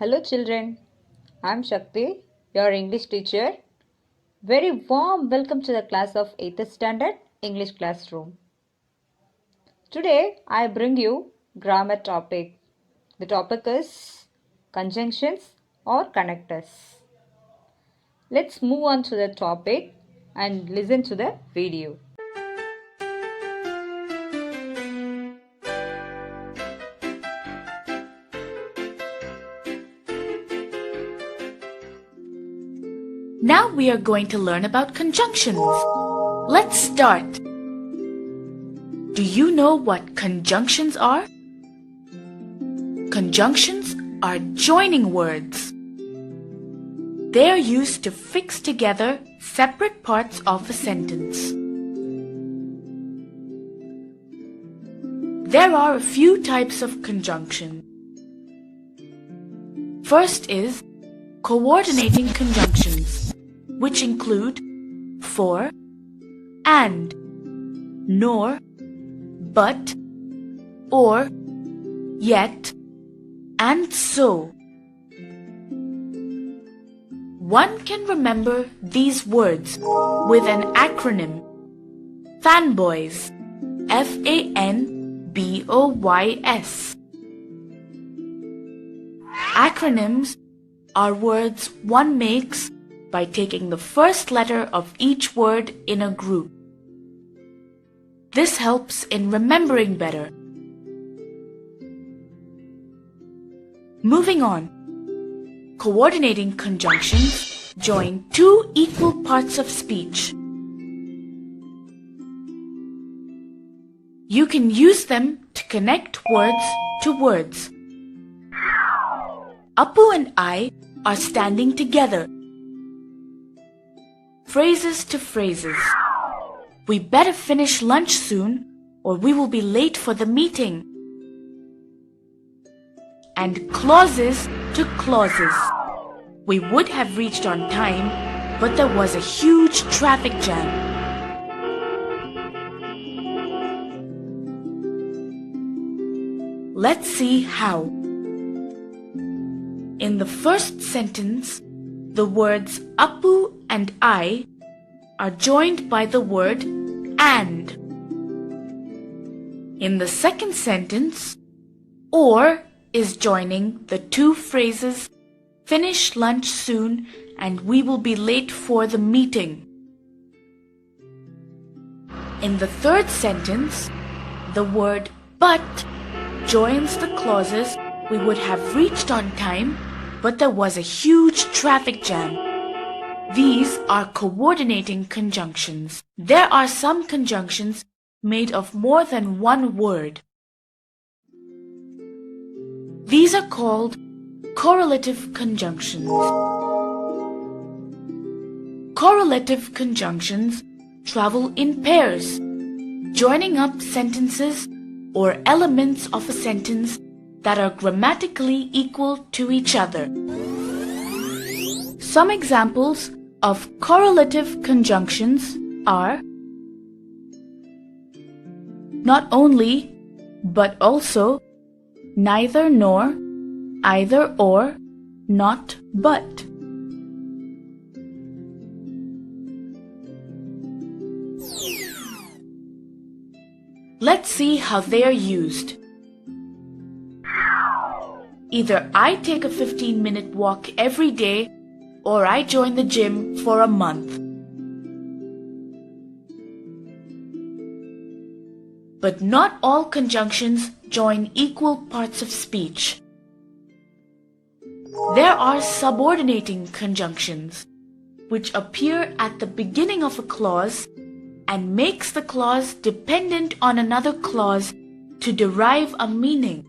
Hello children, I'm Shakti, your English teacher. Very warm welcome to the class of 8th standard English classroom. Today I bring you grammar topic. The topic is conjunctions or connectors. Let's move on to the topic and listen to the video. Now we are going to learn about conjunctions. Let's start. Do you know what conjunctions are? Conjunctions are joining words. They are used to fix together separate parts of a sentence. There are a few types of conjunction. First is coordinating conjunctions, which include for, and, nor, but, or, yet, and so. One can remember these words with an acronym. Fanboys, F-A-N-B-O-Y-S. Acronyms are words one makes by taking the first letter of each word in a group. This helps in remembering better. Moving on. Coordinating conjunctions join two equal parts of speech. You can use them to connect words to words. Appu and I are standing together. Phrases to phrases. We better finish lunch soon or we will be late for the meeting. And clauses to clauses. We would have reached on time, but there was a huge traffic jam. Let's see how. In the first sentence, the words Appu and I are joined by the word and. In the second sentence, or is joining the two phrases finish lunch soon and we will be late for the meeting. In the third sentence, the word but joins the clauses we would have reached on time, but there was a huge traffic jam. These are coordinating conjunctions. There are some conjunctions made of more than one word. These are called correlative conjunctions. Correlative conjunctions travel in pairs, joining up sentences or elements of a sentence that are grammatically equal to each other. Some examples of correlative conjunctions are not only, but also, neither nor, either or, not but. Let's see how they are used. Either I take a 15-minute walk every day or I join the gym for a month. But not all conjunctions join equal parts of speech. There are subordinating conjunctions, which appear at the beginning of a clause and makes the clause dependent on another clause to derive a meaning.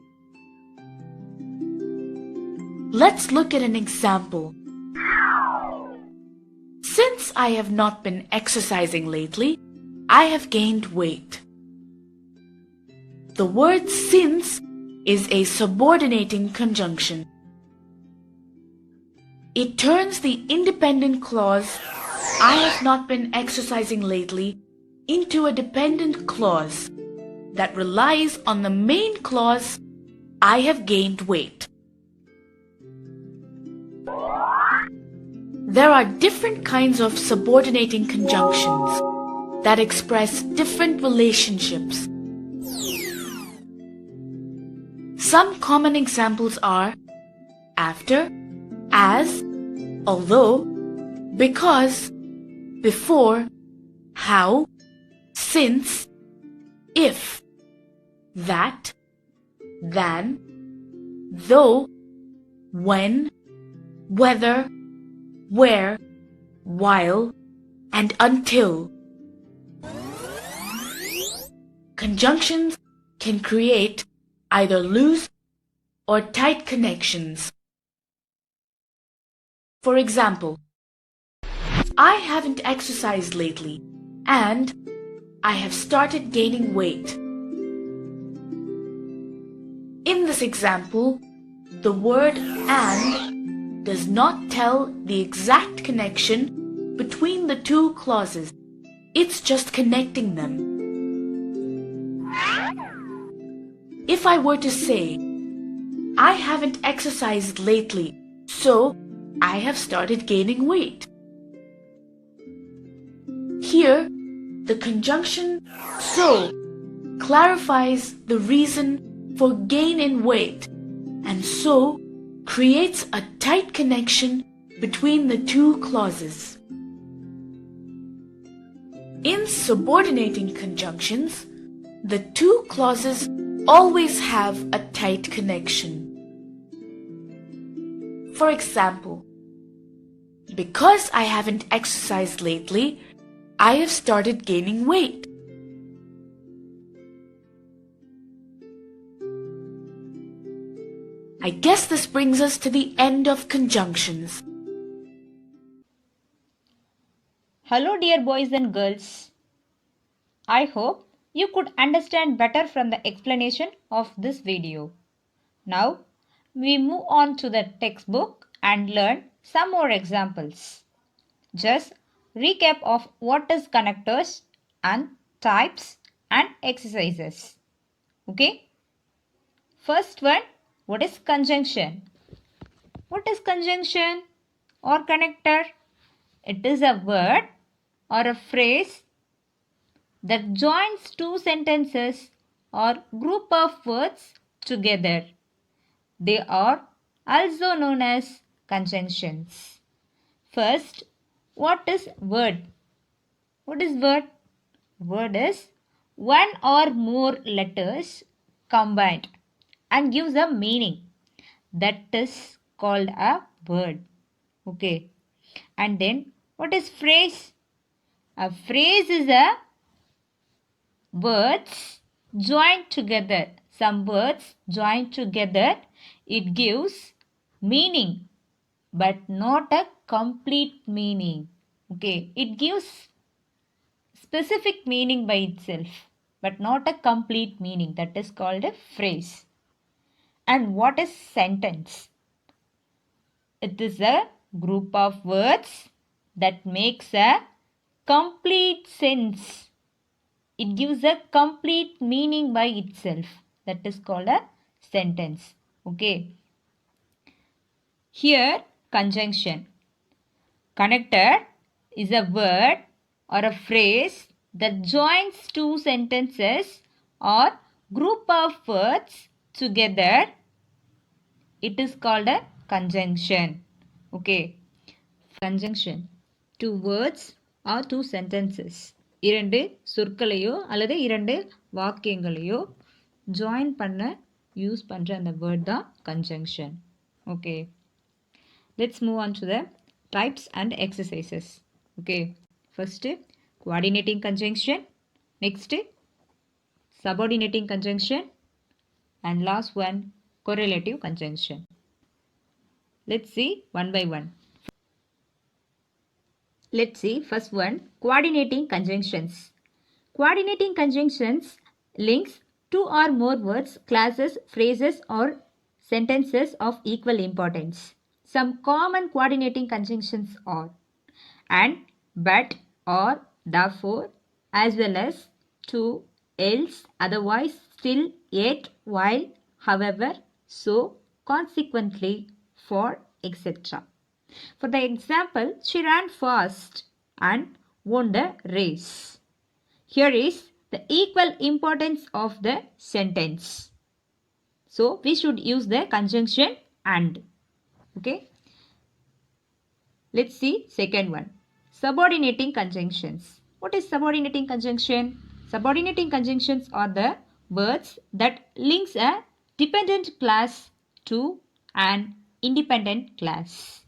Let's look at an example. Since I have not been exercising lately, I have gained weight. The word since is a subordinating conjunction. It turns the independent clause, I have not been exercising lately, into a dependent clause that relies on the main clause, I have gained weight. There are different kinds of subordinating conjunctions that express different relationships. Some common examples are after, as, although, because, before, how, since, if, that, than, though, when, whether, where, while, and until. Conjunctions can create either loose or tight connections. For example, I haven't exercised lately and I have started gaining weight. In this example, the word and does not tell the exact connection between the two clauses. It's just connecting them. If I were to say, I haven't exercised lately, so I have started gaining weight. Here, the conjunction so clarifies the reason for gain in weight and so creates a tight connection between the two clauses. In subordinating conjunctions, the two clauses always have a tight connection. For example, because I haven't exercised lately, I have started gaining weight. I guess this brings us to the end of conjunctions. Hello, dear boys and girls. I hope you could understand better from the explanation of this video. Now, we move on to the textbook and learn some more examples. Just recap of what is connectors and types and exercises. Okay? First one, what is conjunction? What is conjunction or connector? It is a word or a phrase that joins two sentences or group of words together. They are also known as conjunctions. First, what is word? What is word? Word is one or more letters combined and gives a meaning. That is called a word. Okay. And then what is phrase? A phrase is a words joined together. Some words joined together. It gives meaning but not a complete meaning. Okay. It gives specific meaning by itself but not a complete meaning. That is called a phrase. And what is sentence? It is a group of words that makes a complete sense. It gives a complete meaning by itself. That is called a sentence. Okay. Here, conjunction. Connector is a word or a phrase that joins two sentences or group of words together. It is called a conjunction. Okay. Conjunction. Two words or two sentences. இரண்டு சொற்களையோ அல்லது இரண்டு வாக்கியங்களையோ join பண்ண use பண்ணுற அந்த word தான் conjunction. Okay. Let's move on to the types and exercises. Okay. First, coordinating conjunction. Next, subordinating conjunction. And last one, correlative conjunction. Let's see one by one. Let's see first one, coordinating conjunctions. Coordinating conjunctions links two or more words, clauses, phrases or sentences of equal importance. Some common coordinating conjunctions are and, but, or, therefore, as well as, to, else, otherwise, still, yet, while, however, so, consequently, for, etc. For the example, she ran fast and won the race. Here is the equal importance of the sentence. So we should use the conjunction and. Okay. Let's see second one. Subordinating conjunctions. What is subordinating conjunction? Subordinating conjunctions are the words that links a dependent class to an independent class.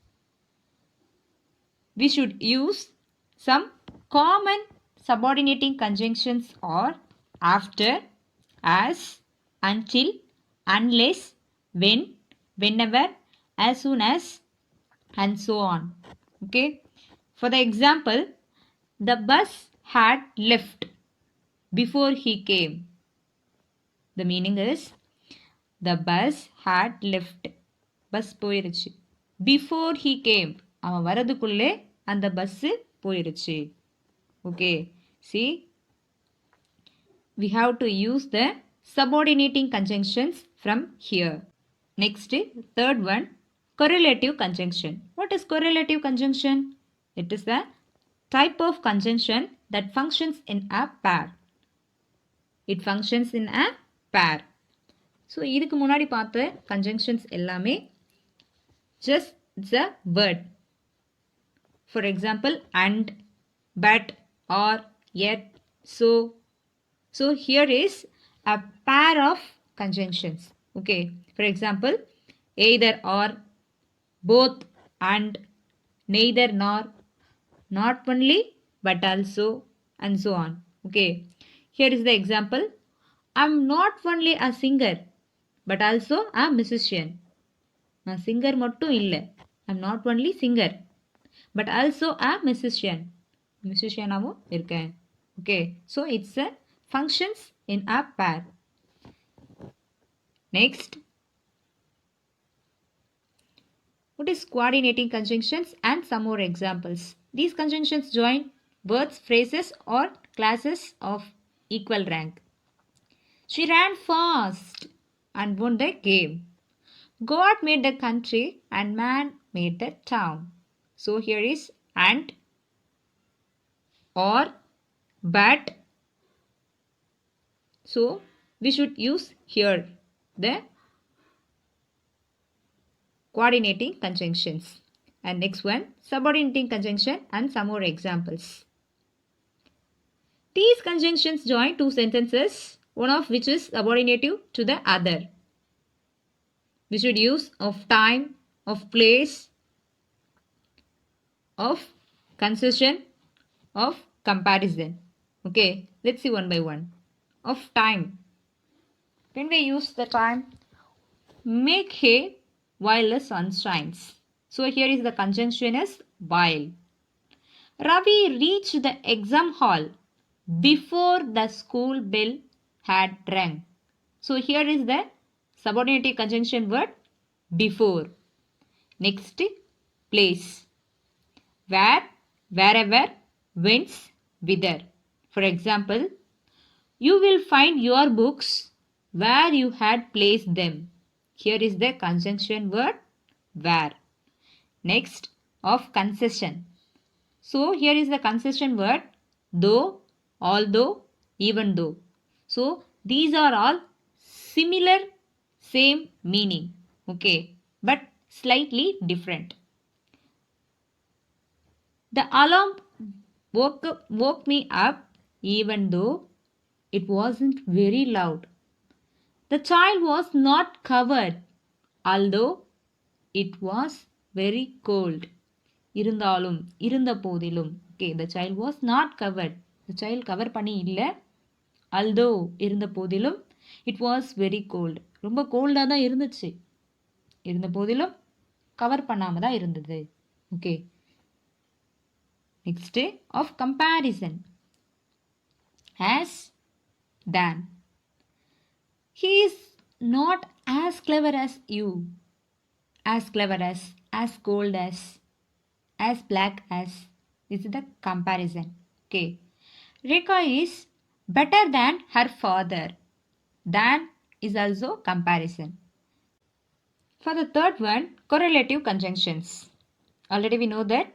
We should use some common subordinating conjunctions are after, as, until, unless, when, whenever, as soon as, and so on. Okay. For the example, the bus had left before he came. The meaning is the bus had left. Bus போயிருச்சு. Before he came. அவன் வரதுக்குள்ளே அந்த bus போயிருச்சு. Okay. See, we have to use the subordinating conjunctions from here. Next, third one, correlative conjunction. What is correlative conjunction? It is the type of conjunction that functions in a pair. It functions in a pair. So, இதுக்கு முன்னாடி பார்த்த conjunctions எல்லாமே just the word. For example, and, but, or, yet, so. So, here is a pair of conjunctions. Okay. For example, either or, both and, neither nor, not only but also, and so on. Okay. Here is the example. I'm not only a singer but also a musician. நான் singer மட்டும் இல்லை. I'm not only singer but also a musician. musicianaவும் இருக்கேன். Okay. So it's a functions in a pair. Next. What is coordinating conjunctions and some more examples? These conjunctions join words, phrases or classes of equal rank. She ran fast and won the game. God made the country and man made the town. So here is and, or, but. So we should use here the coordinating conjunctions. And next one, subordinating conjunction and some more examples. These conjunctions join two sentences, one of which is subordinative to the other. We should use of time, of place, of concession, of comparison. Okay, let's see one by one. Of time. When we use the time, make hay while the sun shines. So here is the conjunction is while. Ravi reached the exam hall before the school bell had rung. So here is the subordinating conjunction word before. Next, place. Where, wherever, whence, whither. For example, you will find your books where you had placed them. Here is the conjunction word where. Next, of concession. So here is the concession word though, although, even though. So these are all similar, same meaning. Okay, but slightly different. The alarm woke me up even though it wasn't very loud. The child was not covered although it was very cold. இருந்தாலும், இருந்த போதிலும். Okay, the child was not covered. The child cover பண்ணி இல்லை. Although இருந்த போதிலும், it was very cold. ரொம்ப கோல்டாக தான் இருந்துச்சு. இருந்த போதிலும் கவர் பண்ணாமல் தான் இருந்தது. Okay. Next, of comparison. As, than. He is not as clever as you. As clever as cold as black as. This is the comparison. Okay. Rekha is better than her father. Than is also comparison. For the third one, correlative conjunctions. Already we know that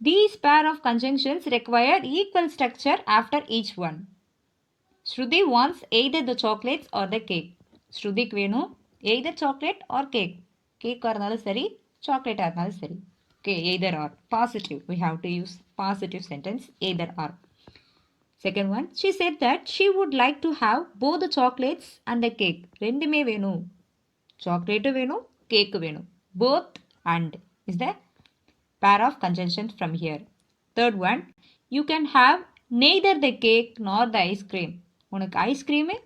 these pair of conjunctions require equal structure after each one. Shruti wants either the chocolates or the cake. ஸ்ருதிக்கு வேணும் either chocolate or cake. கேக்காக இருந்தாலும் சரி சாக்லேட்டாக இருந்தாலும் சரி. Okay, either or. Positive. We have to use positive sentence either or. Second one, she said that she would like to have both the chocolates and the cake. ரெண்டுமே வேணும். Chocolate வேணும், cake வேணும். Both and is the pair of conjunctions from here. Third one, you can have neither the cake nor the ice cream. உனக்கு ice cream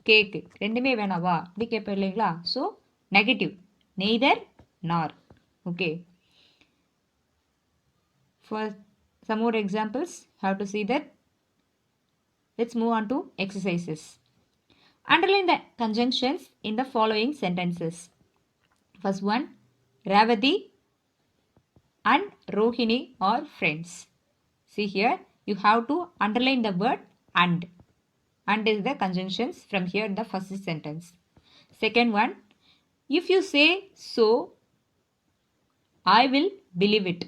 கேக்கு ரெண்டுமே வேணாவா அப்படி கேட்பேன் இல்லைங்களா? So negative, neither நார். Okay, for some more examples, how to see that. Let's move on to exercises. Underline the conjunctions in the following sentences. First one, Ravati and Rohini are friends. See here, you have to underline the word and. And is the conjunctions from here in the first sentence. Second one, if you say so, I will believe it.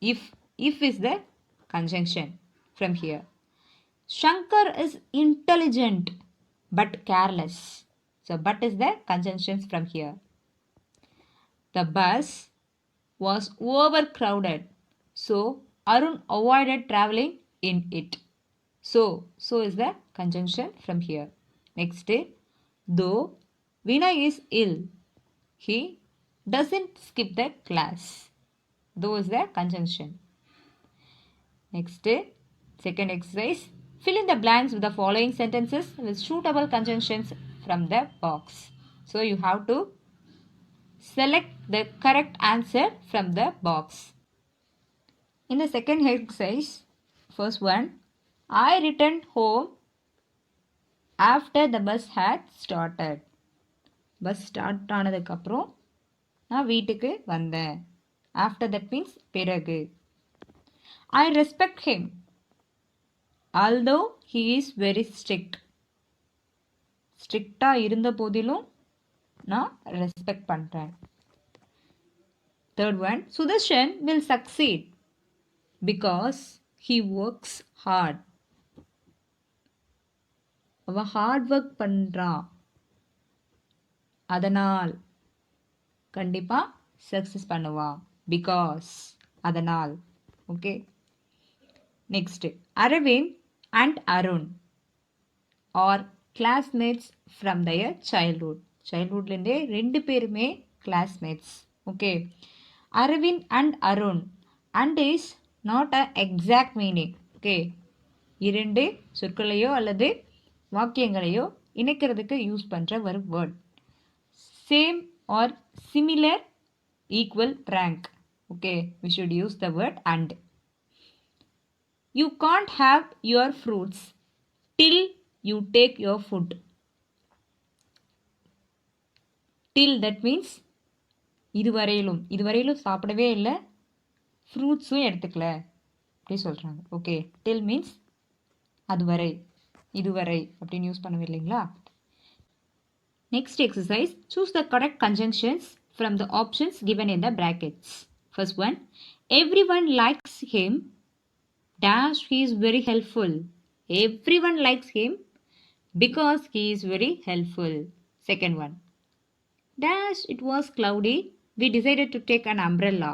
If is the conjunction from here. Shankar is intelligent but careless. So but is the conjunctions from here. The bus was overcrowded, so Arun avoided traveling in it. So is the conjunction from here. Next, though Vinay is ill, he doesn't skip the class. Though is the conjunction. Next, second exercise, fill in the blanks with the following sentences with suitable conjunctions from the box. So you have to select the correct answer from the box. In the second exercise, first one, I returned home after the bus had started. Bus start ஆனதுக்கு அப்புறம் நான் வீட்டுக்கு வந்தேன். After that means பிறகு. I respect him although he is very strict. ஸ்ட்ரிக்டா இருந்த போதிலும் நான் ரெஸ்பெக்ட் பண்றேன். Third one, Sudarshan will succeed because he works hard. அவ ஹார்ட் ஒர்க் பண்ணுறான், அதனால் கண்டிப்பாக சக்ஸஸ் பண்ணுவான். பிகாஸ் அதனால். Okay, next, Aravind and Arun are classmates from their childhood. சைல்ட்ஹுட்லேருந்தே ரெண்டு பேருமே classmates. Okay, Aravind and Arun. And is not a exact meaning. Okay, இரண்டு சொற்களையோ அல்லது வாக்கியங்களையோ இணைக்கிறதுக்கு யூஸ் பண்ணுற ஒரு word. Same or similar, equal, rank. Okay, we should use the word and. You can't have your fruits till you take your food. Till that means இதுவரையிலும் சாப்பிடவே இல்லை, ஃப்ரூட்ஸும் எடுத்துக்கல அப்படி சொல்கிறாங்க. ஓகே, till means அதுவரை, இதுவரை அப்படின்னு யூஸ் பண்ணவே இல்லைங்களா? Next exercise, choose the correct conjunctions from the options given in the brackets. First one, everyone likes him dash he is very helpful. Everyone likes him because he is very helpful. Second one, dash it was cloudy, we decided to take an umbrella.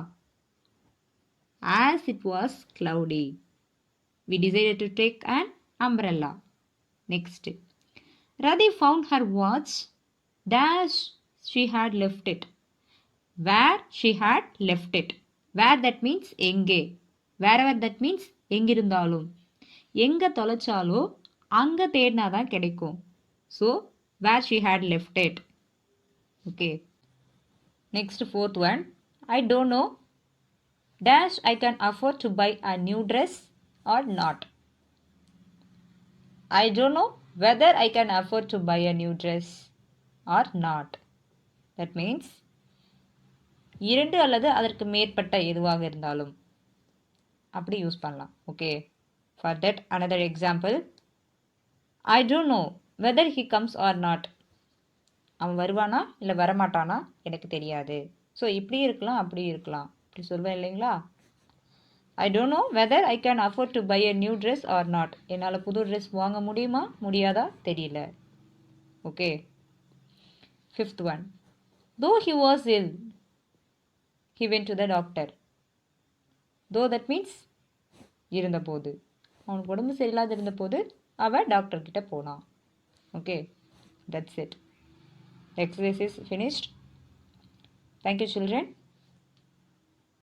As it was cloudy, we decided to take an umbrella. Next, Radhi found her watch dash she had left it. Where she had left it. Where that means எங்கே. Wherever that means எங்கிருந்தாலும். எங்கே தொலைச்சாலோ அங்கே தேடினா தான் கிடைக்கும். So where she had left it. Okay. Next, fourth one, I don't know dash I can afford to buy a new dress or not. I don't know whether I can afford to buy a new dress or not. That means இரண்டு அல்லது அதற்கு மேற்பட்ட எதுவாக இருந்தாலும் அப்படி use பண்ணலாம். Okay, for that another example, I don't know whether he comes or not. அவன் வருவானா இல்லை வரமாட்டானா எனக்கு தெரியாது. ஸோ இப்படி இருக்கலாம், அப்படி இருக்கலாம். இப்படி சொல்வேன் இல்லைங்களா? I don't know whether I can afford to buy a new dress or not. என்னால் புது ட்ரெஸ் வாங்க முடியுமா முடியாதா தெரியல. Okay. Fifth one. Though he was ill, he went to the doctor. தோ தட் மீன்ஸ் இருந்தபோது, அவனுக்கு உடம்பு சரியில்லாத இருந்தபோது அவன் டாக்டர் கிட்ட போனான். Okay, that's it. Exercise is finished. Thank you, children.